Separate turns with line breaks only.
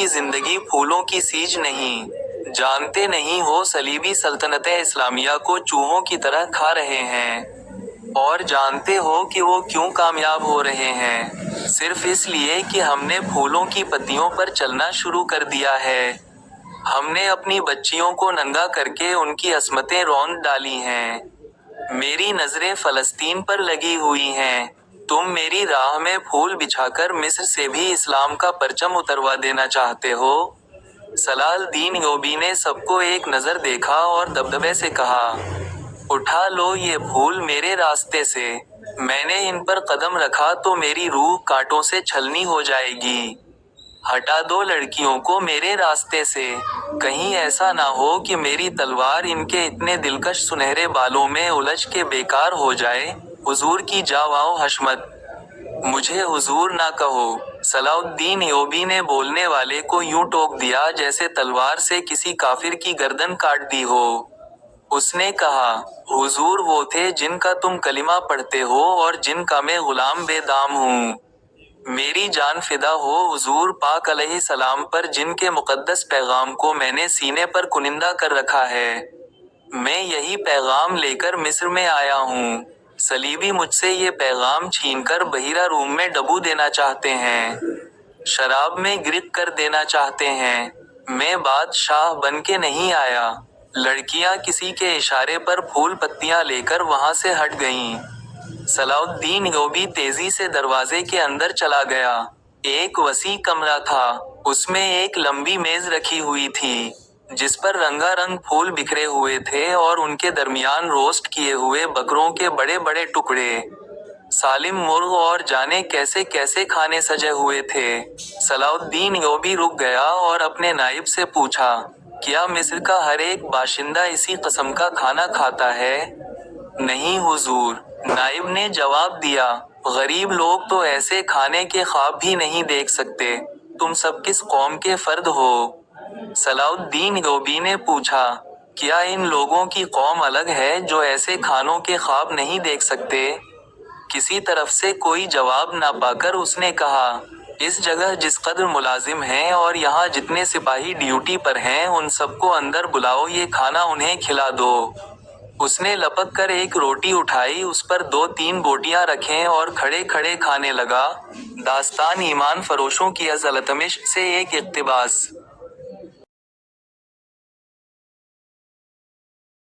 की जिंदगी फूलों की सीज नहीं। जानते नहीं हो सलीबी सल्तनत इस्लामिया को चूहों की तरह खा रहे हैं। और जानते हो कि वो क्यों कामयाब हो रहे हैं? सिर्फ इसलिए कि हमने फूलों की पत्तियों पर चलना शुरू कर दिया है। हमने अपनी बच्चियों को नंगा करके उनकी अस्मतें रौंद डाली हैं। मेरी नजरें फलस्तीन पर लगी हुई हैं। तुम मेरी राह में फूल बिछाकर मिस्र से भी इस्लाम का परचम उतरवा देना चाहते हो? सलाल-दीन अय्यूबी ने सबको एक नजर देखा और दबदबे से कहा, उठा लो ये फूल मेरे रास्ते से। मैंने इन पर कदम रखा तो मेरी रूह कांटों से छलनी हो जाएगी। हटा दो लड़कियों को मेरे रास्ते से। कहीं ऐसा ना हो कि मेरी तलवार इनके इतने दिलकश सुनहरे बालों में उलझ के बेकार हो जाए। हुजूर की जावाओ हशमत। मुझे हुजूर ना कहो। सलाउद्दीन अय्यूबी ने बोलने वाले को यूं टोक दिया जैसे तलवार से किसी काफिर की गर्दन काट दी हो। उसने कहा, हुजूर वो थे जिनका तुम कलिमा पढ़ते हो और जिनका मैं गुलाम बेदाम हूँ। मेरी जान फिदा हो हुजूर पाक अलैहिस्सलाम पर जिनके मुकद्दस पैगाम को मैंने सीने पर कुनिंदा कर रखा है। मैं यही पैगाम लेकर मिस्र में आया हूँ। सलीबी मुझसे ये पैगाम छीनकर बहिरा रूम में डबो देना चाहते हैं। शराब में गिरफ्त कर देना चाहते हैं। मैं बादशाह बन के नहीं आया। लड़कियां किसी के इशारे पर फूल पत्तियां लेकर वहां से हट गईं। सलाउद्दीन अय्यूबी तेजी से दरवाजे के अंदर चला गया। एक वसी कमरा था। उसमें एक लंबी मेज रखी हुई थी, जिस पर रंगारंग फूल बिखरे हुए थे और उनके दरमियान रोस्ट किए हुए बकरों के बड़े बड़े टुकड़े, सालिम मुर्ग और जाने कैसे कैसे खाने सजे हुए थे। सलाउद्दीन अय्यूबी रुक गया और अपने नाइब से पूछा, क्या मिस्र का हर एक बाशिंदा इसी किस्म का खाना खाता है? नहीं हुजूर, नाइब ने जवाब दिया, गरीब लोग तो ऐसे खाने के ख्वाब भी नहीं देख सकते। तुम सब किस कौम के फर्द हो? सलाउद्दीन अय्यूबी ने पूछा, क्या इन लोगों की कौम अलग है जो ऐसे खानों के ख्वाब नहीं देख सकते? किसी तरफ से कोई जवाब ना पाकर उसने कहा, इस जगह जिस कदर मुलाजिम हैं और यहाँ जितने सिपाही ड्यूटी पर हैं उन सबको अंदर बुलाओ, ये खाना उन्हें खिला दो। उसने लपक कर एक रोटी उठाई, उस पर 2-3 बोटियां रखें और खड़े खड़े खाने लगा। दास्तान ईमान फरोशों की अज़लतमिश से एक इक़्तिबास।